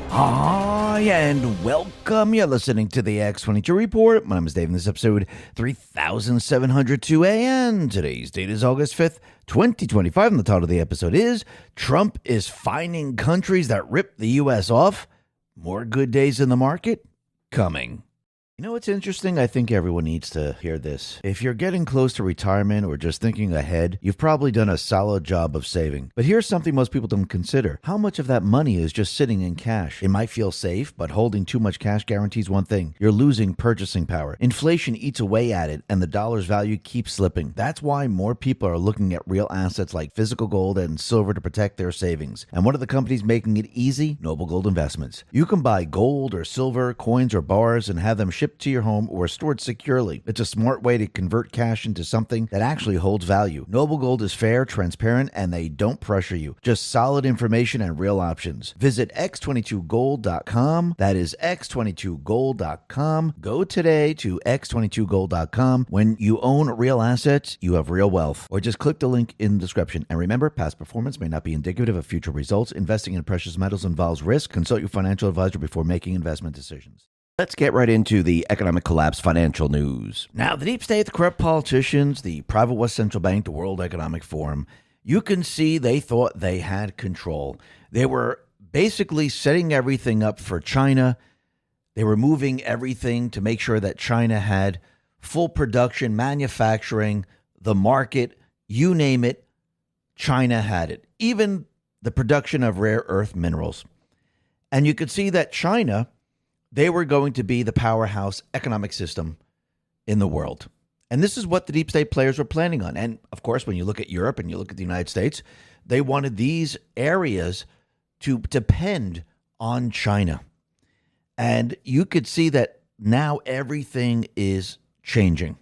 Hi, and welcome. You're listening to the X22 Report. My name is Dave, and this is episode 3702 AN. Today's date is August 5th, 2025, and the title of the episode is Trump is fining countries that rip the U.S. off. More good days in the market coming. You know what's interesting? I think everyone needs to hear this. If you're getting close to retirement or just thinking ahead, you've probably done a solid job of saving. But here's something most people don't consider. How much of that money is just sitting in cash? It might feel safe, but holding too much cash guarantees one thing. You're losing purchasing power. Inflation eats away at it, and the dollar's value keeps slipping. That's why more people are looking at real assets like physical gold and silver to protect their savings. And one of the companies making it easy? Noble Gold Investments. You can buy gold or silver, coins or bars, and have them shipped to your home or stored securely. It's a smart way to convert cash into something that actually holds value. Noble Gold is fair, transparent, and they don't pressure you. Just solid information and real options. Visit x22gold.com. That is x22gold.com. Go today to x22gold.com. When you own real assets, you have real wealth. Or just click the link in the description. And remember, past performance may not be indicative of future results. Investing in precious metals involves risk. Consult your financial advisor before making investment decisions. Let's get right into the economic collapse financial news. Now, the deep state, the corrupt politicians, the private West Central Bank, the World Economic Forum, you can see they thought they had control. They were basically setting everything up for China. They were moving everything to make sure that China had full production, manufacturing, the market, you name it, China had it. Even the production of rare earth minerals. And you could see that China, they were going to be the powerhouse economic system in the world. And this is what the deep state players were planning on. And of course, when you look at Europe and you look at the United States, they wanted these areas to depend on China. And you could see that now everything is changing.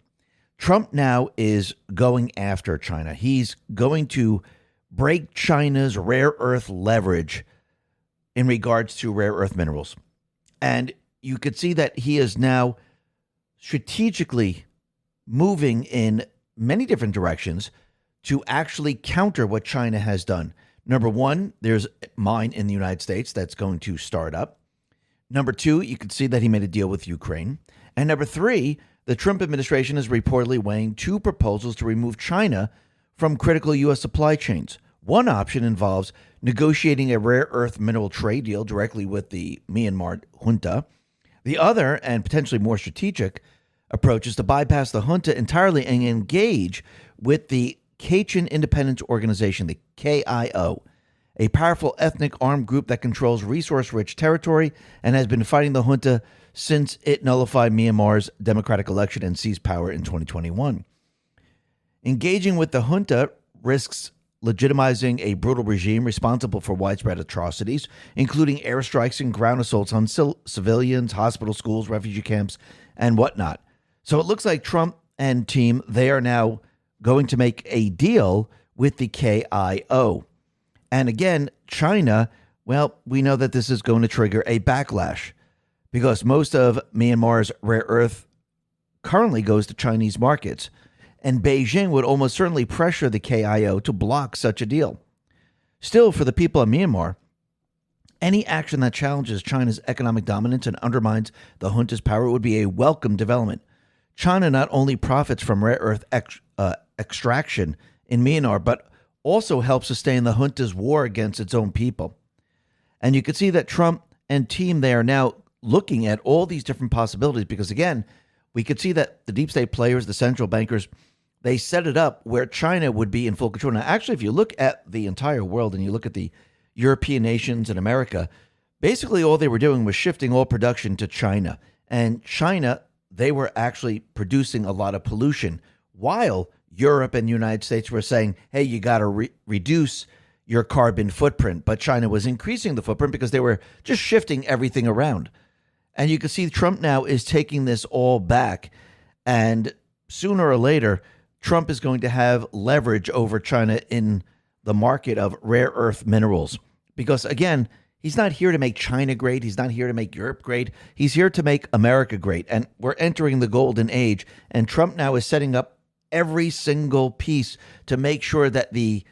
Trump now is going after China. He's going to break China's rare earth leverage in regards to rare earth minerals. And you could see that he is now strategically moving in many different directions to actually counter what China has done. Number one, there's mine in the United States that's going to start up. Number two, you could see that he made a deal with Ukraine. And number three, the Trump administration is reportedly weighing two proposals to remove China from critical U.S. supply chains. One option involves negotiating a rare earth mineral trade deal directly with the Myanmar junta. The other, and potentially more strategic, approach is to bypass the junta entirely and engage with the Kachin Independence Organization, the KIO, a powerful ethnic armed group that controls resource-rich territory and has been fighting the junta since it nullified Myanmar's democratic election and seized power in 2021. Engaging with the junta risks legitimizing a brutal regime responsible for widespread atrocities, including airstrikes and ground assaults on civilians, hospital, schools, refugee camps, and whatnot. So it looks like Trump and team, they are now going to make a deal with the KIO. And again, China, well, we know that this is going to trigger a backlash because most of Myanmar's rare earth currently goes to Chinese markets. And Beijing would almost certainly pressure the KIO to block such a deal. Still, for the people of Myanmar, any action that challenges China's economic dominance and undermines the junta's power would be a welcome development. China not only profits from rare earth extraction in Myanmar, but also helps sustain the junta's war against its own people. And you can see that Trump and team, they are now looking at all these different possibilities because, again, we could see that the deep state players, the central bankers, they set it up where China would be in full control. Now, actually, if you look at the entire world and you look at the European nations and America, basically all they were doing was shifting all production to China. And China, they were actually producing a lot of pollution, while Europe and the United States were saying, hey, you got to reduce your carbon footprint. But China was increasing the footprint because they were just shifting everything around. And you can see Trump now is taking this all back. And sooner or later, Trump is going to have leverage over China in the market of rare earth minerals. Because, again, he's not here to make China great. He's not here to make Europe great. He's here to make America great. And we're entering the golden age. And Trump now is setting up every single piece to make sure that the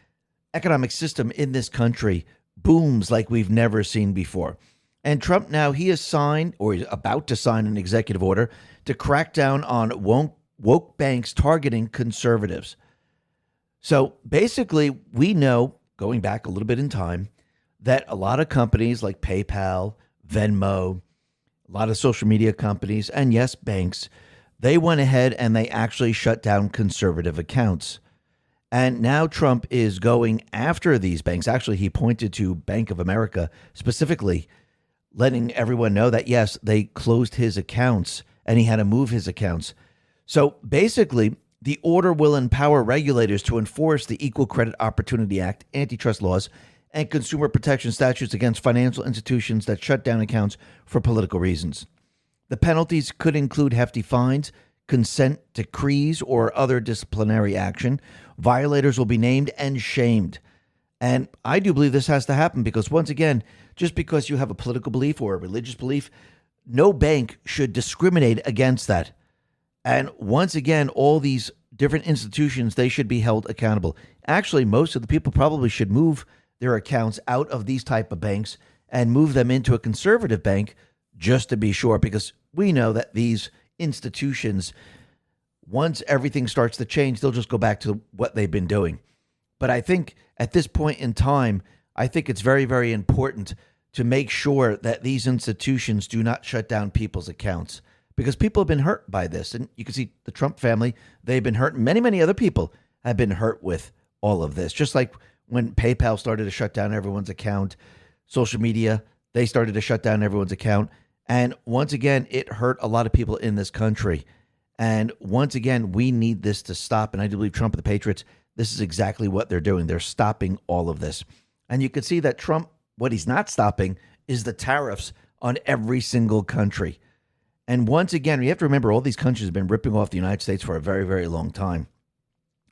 economic system in this country booms like we've never seen before. And Trump now, he has signed or is about to sign an executive order to crack down on woke banks targeting conservatives. So basically, we know, going back a little bit in time, that a lot of companies like PayPal, Venmo, a lot of social media companies, and yes, banks, they went ahead and they actually shut down conservative accounts. And now Trump is going after these banks. Actually, he pointed to Bank of America specifically, letting everyone know that, yes, they closed his accounts and he had to move his accounts. So basically, the order will empower regulators to enforce the Equal Credit Opportunity Act, antitrust laws, and consumer protection statutes against financial institutions that shut down accounts for political reasons. The penalties could include hefty fines, consent decrees, or other disciplinary action. Violators will be named and shamed. And I do believe this has to happen because, once again, just because you have a political belief or a religious belief, no bank should discriminate against that. And once again, all these different institutions, they should be held accountable. Actually, most of the people probably should move their accounts out of these type of banks and move them into a conservative bank just to be sure, because we know that these institutions, once everything starts to change, they'll just go back to what they've been doing. But I think at this point in time, I think it's very, very important to make sure that these institutions do not shut down people's accounts, because people have been hurt by this. And you can see the Trump family, they've been hurt. Many, many other people have been hurt with all of this. Just like when PayPal started to shut down everyone's account, social media, they started to shut down everyone's account. And once again, it hurt a lot of people in this country. And once again, we need this to stop. And I do believe Trump and the Patriots, this is exactly what they're doing. They're stopping all of this. And you can see that Trump, what he's not stopping is the tariffs on every single country. And once again, we have to remember all these countries have been ripping off the United States for a very, very long time.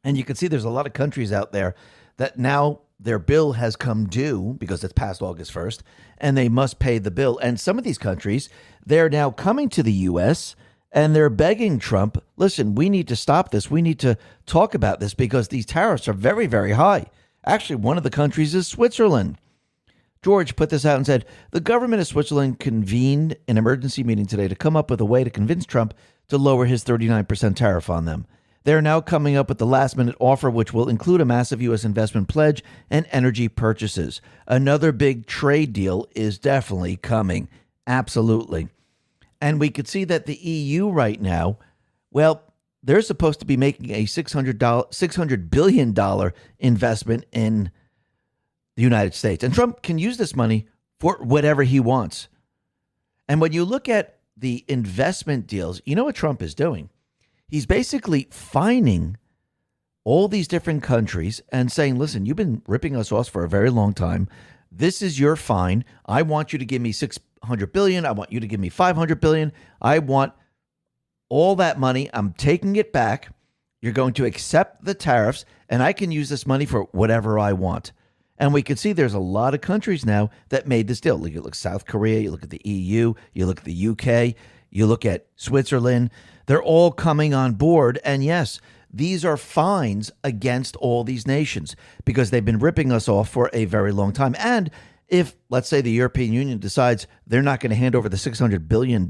And you can see there's a lot of countries out there that now their bill has come due because it's past August 1st, and they must pay the bill. And some of these countries, they're now coming to the U.S., and they're begging Trump, listen, we need to stop this. We need to talk about this because these tariffs are very, very high. Actually, one of the countries is Switzerland. George put this out and said, the government of Switzerland convened an emergency meeting today to come up with a way to convince Trump to lower his 39% tariff on them. They're now coming up with the last-minute offer, which will include a massive U.S. investment pledge and energy purchases. Another big trade deal is definitely coming. Absolutely. And we could see that the EU right now, well, they're supposed to be making a $600 billion investment in the United States. And Trump can use this money for whatever he wants. And when you look at the investment deals, you know what Trump is doing? He's basically fining all these different countries and saying, listen, you've been ripping us off for a very long time. This is your fine. I want you to give me $600 billion. I want you to give me $500 billion. I want all that money. I'm taking it back. You're going to accept the tariffs, and I can use this money for whatever I want. And we can see there's a lot of countries now that made this deal. You look at South Korea, you look at the EU, you look at the UK, you look at Switzerland. They're all coming on board. And yes, these are fines against all these nations because they've been ripping us off for a very long time. And if, let's say, the European Union decides they're not going to hand over the $600 billion,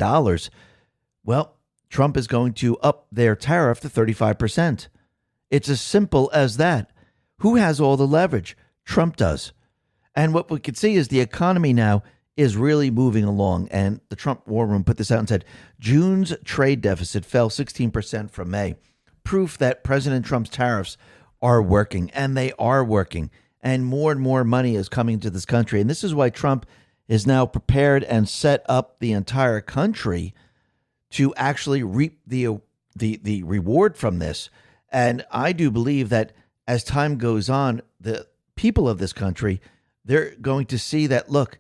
well, Trump is going to up their tariff to 35%. It's as simple as that. Who has all the leverage? Trump does. And what we could see is the economy now is really moving along. And the Trump War Room put this out and said, June's trade deficit fell 16% from May. Proof that President Trump's tariffs are working, and they are working. And more money is coming to this country. And this is why Trump is now prepared and set up the entire country to actually reap the reward from this. And I do believe that as time goes on, the people of this country, they're going to see that, look,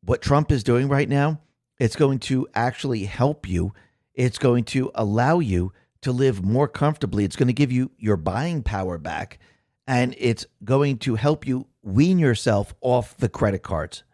what Trump is doing right now, it's going to actually help you. It's going to allow you to live more comfortably. It's going to give you your buying power back, and it's going to help you wean yourself off the credit cards.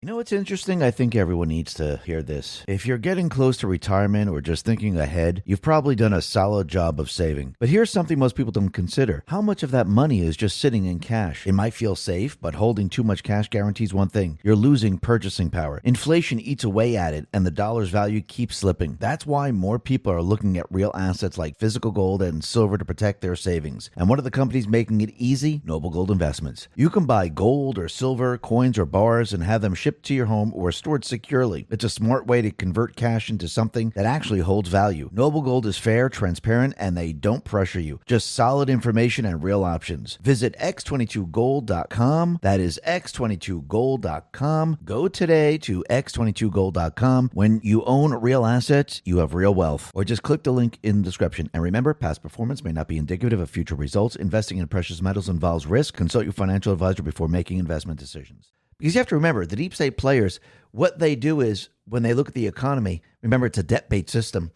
You know what's interesting? I think everyone needs to hear this. If you're getting close to retirement or just thinking ahead, you've probably done a solid job of saving. But here's something most people don't consider. How much of that money is just sitting in cash? It might feel safe, but holding too much cash guarantees one thing. You're losing purchasing power. Inflation eats away at it, and the dollar's value keeps slipping. That's why more people are looking at real assets like physical gold and silver to protect their savings. And one of the companies making it easy? Noble Gold Investments. You can buy gold or silver, coins or bars, and have them shipped to your home or stored securely. It's a smart way to convert cash into something that actually holds value. Noble Gold is fair, transparent, and they don't pressure you. Just solid information and real options. Visit x22gold.com. That is x22gold.com. Go today to x22gold.com. When you own real assets, you have real wealth. Or just click the link in the description. And remember, past performance may not be indicative of future results. Investing in precious metals involves risk. Consult your financial advisor before making investment decisions. Because you have to remember, the deep state players, what they do is when they look at the economy, remember it's a debt-based system,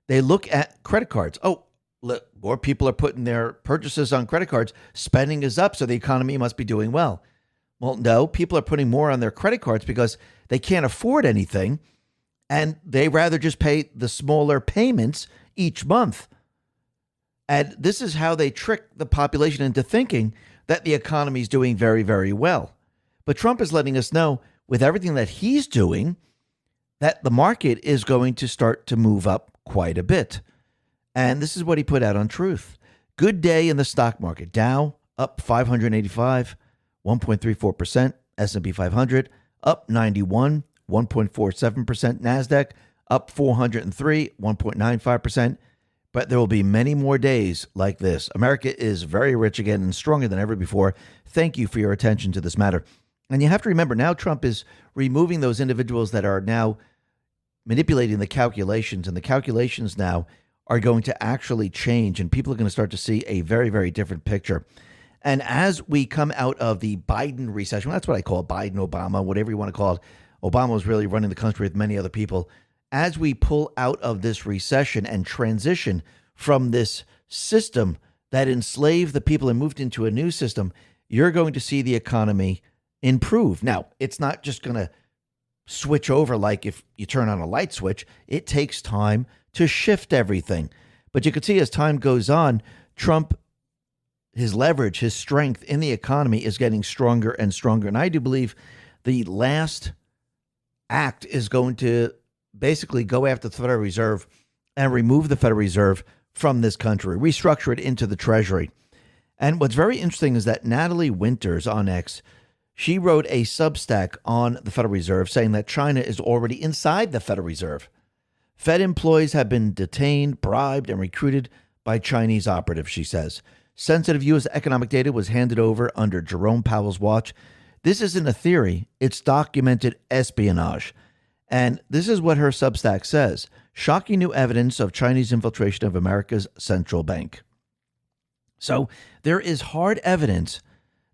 they look at credit cards. Oh, look, more people are putting their purchases on credit cards. Spending is up, so the economy must be doing well. Well, no, people are putting more on their credit cards because they can't afford anything, and they rather just pay the smaller payments each month. And this is how they trick the population into thinking that the economy is doing very, very well. But Trump is letting us know with everything that he's doing that the market is going to start to move up quite a bit. And this is what he put out on Truth. Good day in the stock market. Dow up 585, 1.34%. S&P 500 up 91, 1.47%. NASDAQ up 403, 1.95%. But there will be many more days like this. America is very rich again and stronger than ever before. Thank you for your attention to this matter. And you have to remember, now Trump is removing those individuals that are now manipulating the calculations, and the calculations now are going to actually change, and people are going to start to see a very, very different picture. And as we come out of the Biden recession, that's what I call it, Biden, Obama, whatever you want to call it. Obama was really running the country with many other people. As we pull out of this recession and transition from this system that enslaved the people and moved into a new system, you're going to see the economy improve. Now, it's not just going to switch over like if you turn on a light switch. It takes time to shift everything. But you can see as time goes on, Trump, his leverage, his strength in the economy is getting stronger and stronger. And I do believe the last act is going to basically go after the Federal Reserve and remove the Federal Reserve from this country, restructure it into the Treasury. And what's very interesting is that Natalie Winters on X, she wrote a Substack on the Federal Reserve saying that China is already inside the Federal Reserve. Fed employees have been detained, bribed, and recruited by Chinese operatives, she says. Sensitive U.S. economic data was handed over under Jerome Powell's watch. This isn't a theory. It's documented espionage. And this is what her Substack says. Shocking new evidence of Chinese infiltration of America's central bank. So there is hard evidence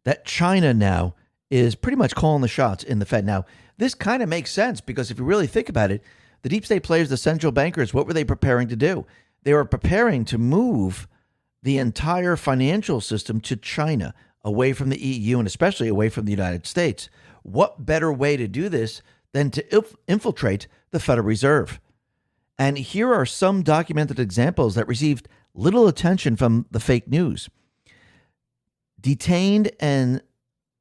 that China now is pretty much calling the shots in the Fed. Now, this kind of makes sense because if you really think about it, the deep state players, the central bankers, what were they preparing to do? They were preparing to move the entire financial system to China, away from the EU and especially away from the United States. What better way to do this than to infiltrate the Federal Reserve? And here are some documented examples that received little attention from the fake news. Detained and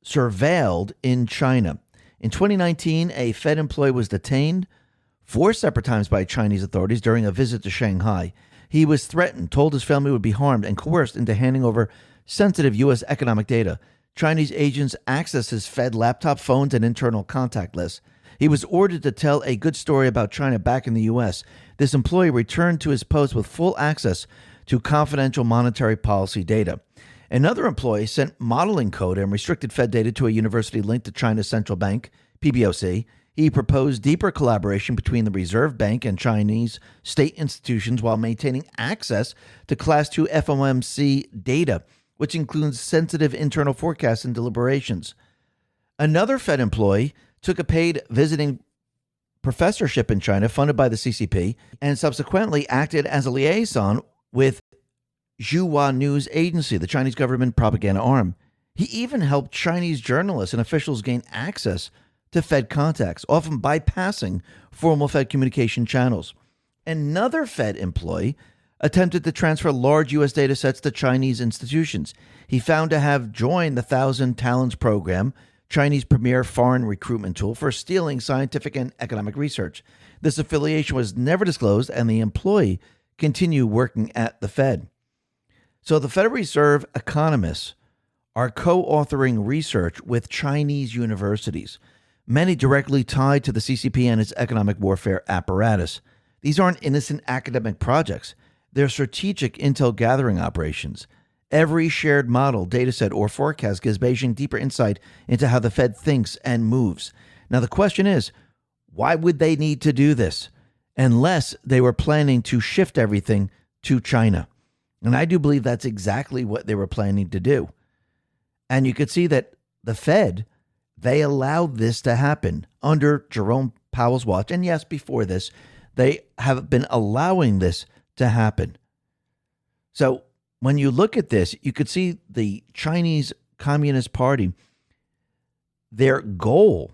surveilled in China. In 2019, a Fed employee was detained 4 separate times by Chinese authorities during a visit to Shanghai. He was threatened, told his family would be harmed, and coerced into handing over sensitive U.S. economic data. Chinese agents accessed his Fed laptop, phones, and internal contact lists. He was ordered to tell a good story about China back in the U.S. This employee returned to his post with full access to confidential monetary policy data. Another employee sent modeling code and restricted Fed data to a university linked to China's central bank, PBOC. He proposed deeper collaboration between the Reserve Bank and Chinese state institutions while maintaining access to Class II FOMC data, which includes sensitive internal forecasts and deliberations. Another Fed employee took a paid visiting professorship in China funded by the CCP and subsequently acted as a liaison with Xinhua News Agency, the Chinese government propaganda arm. He even helped Chinese journalists and officials gain access to Fed contacts, often bypassing formal Fed communication channels. Another Fed employee attempted to transfer large U.S. data sets to Chinese institutions. He found to have joined the Thousand Talents program, Chinese premier foreign recruitment tool, for stealing scientific and economic research. This affiliation was never disclosed, and the employee continued working at the Fed. So the Federal Reserve economists are co-authoring research with Chinese universities, many directly tied to the CCP and its economic warfare apparatus. These aren't innocent academic projects. They're strategic intel gathering operations. Every shared model, dataset, or forecast gives Beijing deeper insight into how the Fed thinks and moves. Now, the question is, why would they need to do this unless they were planning to shift everything to China? And I do believe that's exactly what they were planning to do. And you could see that the Fed, they allowed this to happen under Jerome Powell's watch. And yes, before this, they have been allowing this to happen. So when you look at this, you could see the Chinese Communist Party, their goal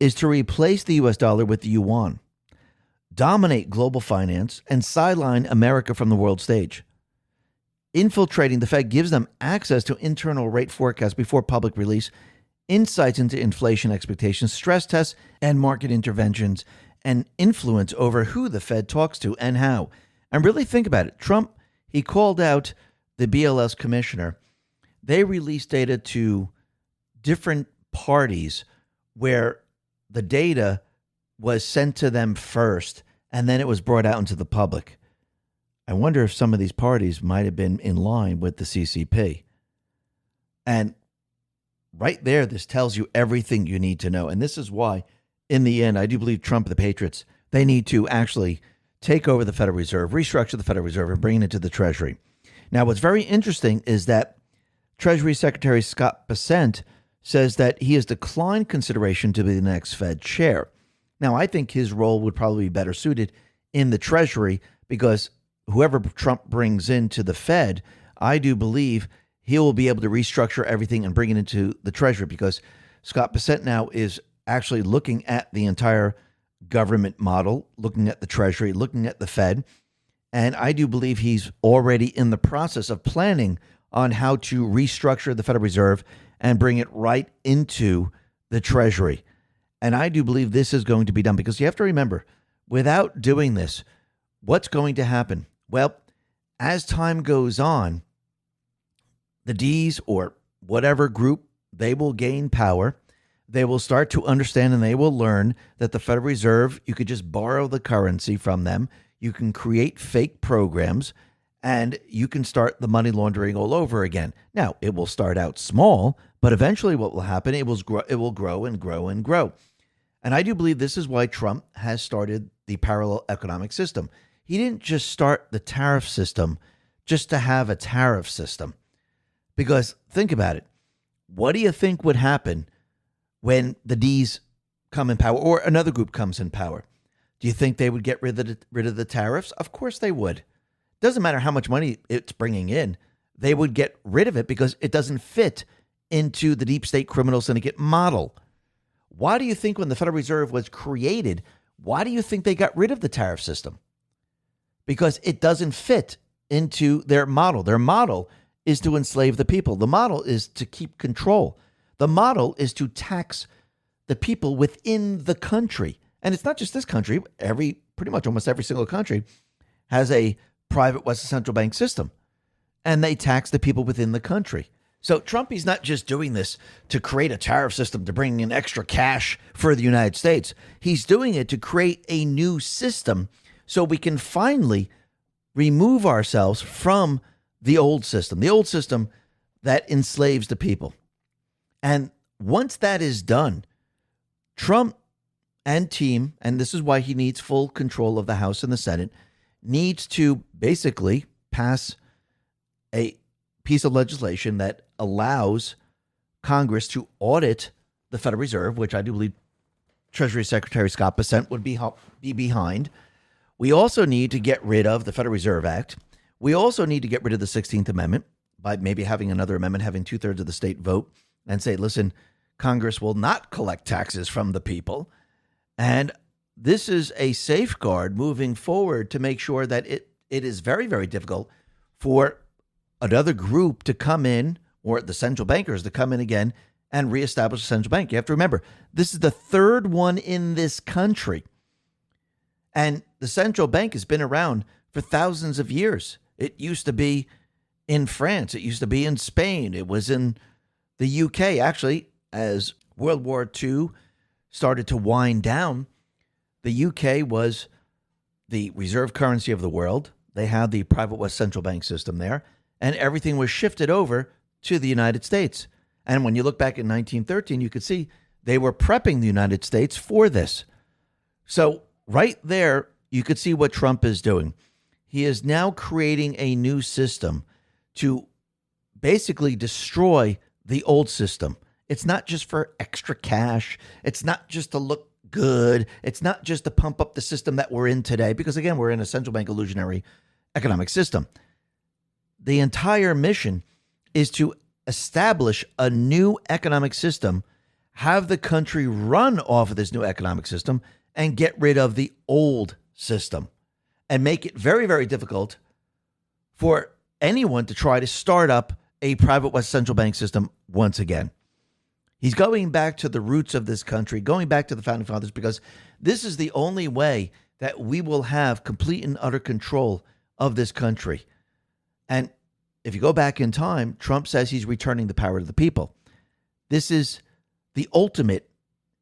is to replace the US dollar with the yuan, dominate global finance, and sideline America from the world stage. Infiltrating the Fed gives them access to internal rate forecasts before public release, insights into inflation expectations, stress tests, and market interventions, and influence over who the Fed talks to and how. And really think about it. Trump, he called out the BLS commissioner. They released data to different parties where the data was sent to them first, and then it was brought out into the public. I wonder if some of these parties might have been in line with the CCP. And right there, this tells you everything you need to know. And this is why, in the end, I do believe Trump and the Patriots, they need to actually take over the Federal Reserve, restructure the Federal Reserve, and bring it into the Treasury. Now, what's very interesting is that Treasury Secretary Scott Bessent says that he has declined consideration to be the next Fed chair. Now, I think his role would probably be better suited in the Treasury because whoever Trump brings into the Fed, I do believe he will be able to restructure everything and bring it into the Treasury because Scott Bessent now is actually looking at the entire government model, looking at the Treasury, looking at the Fed. And I do believe he's already in the process of planning on how to restructure the Federal Reserve and bring it right into the Treasury. And I do believe this is going to be done because you have to remember, without doing this, what's going to happen? Well, as time goes on, the D's or whatever group, they will gain power. They will start to understand and they will learn that the Federal Reserve, you could just borrow the currency from them. You can create fake programs and you can start the money laundering all over again. Now, it will start out small, but eventually what will happen, it will grow and grow and grow. And I do believe this is why Trump has started the parallel economic system. He didn't just start the tariff system just to have a tariff system. Because think about it. What do you think would happen when the D's come in power or another group comes in power? Do you think they would get rid of the tariffs? Of course they would. Doesn't matter how much money it's bringing in. They would get rid of it because it doesn't fit into the deep state criminal syndicate model. Why do you think when the Federal Reserve was created, why do you think they got rid of the tariff system? Because it doesn't fit into their model. Their model is to enslave the people. The model is to keep control. The model is to tax the people within the country. And it's not just this country. Pretty much almost every single country has a private Western central bank system. And they tax the people within the country. So Trump, he's not just doing this to create a tariff system to bring in extra cash for the United States. He's doing it to create a new system so we can finally remove ourselves from the old system that enslaves the people. And once that is done, Trump and team, and this is why he needs full control of the House and the Senate, needs to basically pass a piece of legislation that allows Congress to audit the Federal Reserve, which I do believe Treasury Secretary Scott Bessent would be behind. We also need to get rid of the Federal Reserve Act. We also need to get rid of the 16th Amendment by maybe having another amendment, having 2/3 of the state vote and say, listen, Congress will not collect taxes from the people. And this is a safeguard moving forward to make sure that it is very, very difficult for another group to come in, or the central bankers to come in again and reestablish a central bank. You have to remember, this is the third one in this country. And the central bank has been around for thousands of years. It used to be in France. It used to be in Spain. It was in the UK. Actually, as World War II started to wind down, the UK was the reserve currency of the world. They had the private West central bank system there, and everything was shifted over to the United States. And when you look back in 1913, you could see they were prepping the United States for this. So right there, you could see what Trump is doing. He is now creating a new system to basically destroy the old system. It's not just for extra cash. It's not just to look good. It's not just to pump up the system that we're in today, because again, we're in a central bank illusionary economic system. The entire mission is to establish a new economic system, have the country run off of this new economic system, and get rid of the old system, and make it very, very difficult for anyone to try to start up a private West central bank system once again. He's going back to the roots of this country, going back to the founding fathers, because this is the only way that we will have complete and utter control of this country. And if you go back in time, Trump says he's returning the power to the people. This is the ultimate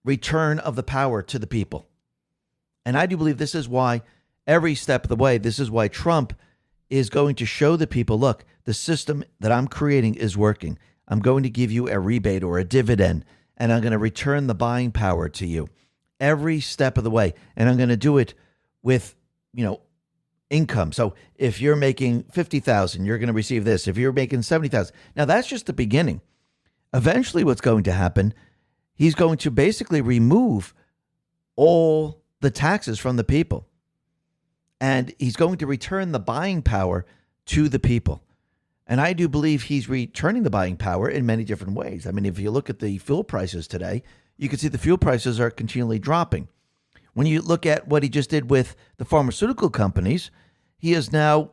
return of the power to the people. And I do believe this is why every step of the way, this is why Trump is going to show the people, look, the system that I'm creating is working. I'm going to give you a rebate or a dividend, and I'm going to return the buying power to you every step of the way. And I'm going to do it with, income. So if you're making $50,000, you're going to receive this. If you're making $70,000. Now that's just the beginning. Eventually what's going to happen, he's going to basically remove all the taxes from the people. And he's going to return the buying power to the people. And I do believe he's returning the buying power in many different ways. I mean, if you look at the fuel prices today, you can see the fuel prices are continually dropping. When you look at what he just did with the pharmaceutical companies, he is now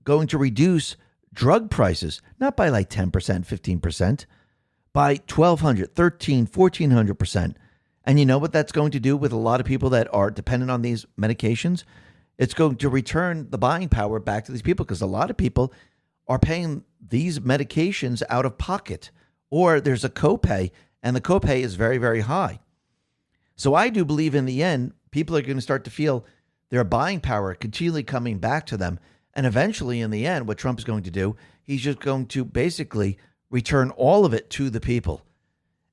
going to reduce drug prices, not by like 10%, 15%, by 1,200, 13, 1,400%. And you know what that's going to do with a lot of people that are dependent on these medications? It's going to return the buying power back to these people, because a lot of people are paying these medications out of pocket, or there's a copay, and the copay is very, very high. So I do believe in the end, people are going to start to feel their buying power continually coming back to them. And eventually, in the end, what Trump is going to do, he's just going to basically return all of it to the people.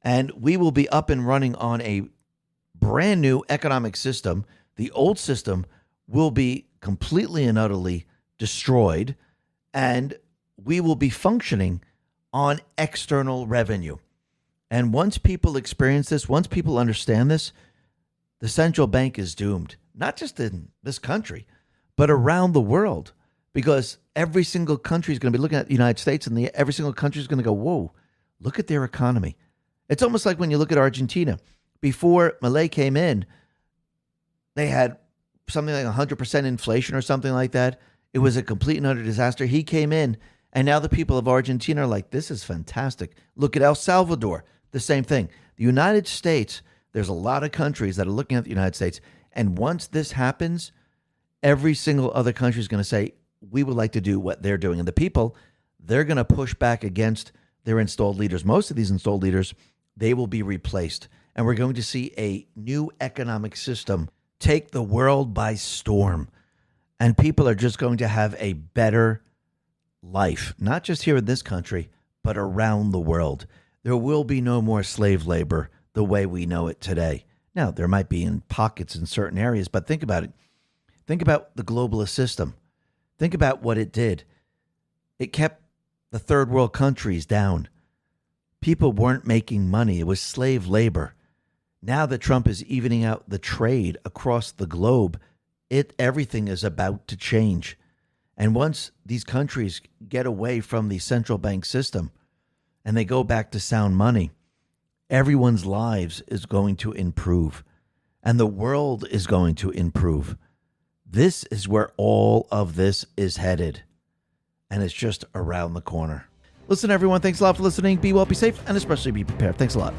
And we will be up and running on a brand new economic system. The old system will be completely and utterly destroyed, and we will be functioning on external revenue. And once people experience this, once people understand this, the central bank is doomed, not just in this country, but around the world, because every single country is going to be looking at the United States, and every single country is going to go, whoa, look at their economy. It's almost like when you look at Argentina. Before Milei came in, they had something like 100% inflation or something like that. It was a complete and utter disaster. He came in, and now the people of Argentina are like, this is fantastic. Look at El Salvador, the same thing. The United States, there's a lot of countries that are looking at the United States, and once this happens, every single other country is going to say, we would like to do what they're doing. And the people, they're going to push back against their installed leaders. Most of these installed leaders, they will be replaced. And we're going to see a new economic system take the world by storm. And people are just going to have a better life, not just here in this country, but around the world. There will be no more slave labor the way we know it today. Now, there might be in pockets in certain areas, but think about it. Think about the globalist system. Think about what it did. It kept the third world countries down. People weren't making money. It was slave labor. Now that Trump is evening out the trade across the globe, everything is about to change. And once these countries get away from the central bank system and they go back to sound money, everyone's lives is going to improve and the world is going to improve. This is where all of this is headed, and it's just around the corner. Listen, everyone, thanks a lot for listening. Be well, be safe, and especially be prepared. Thanks a lot.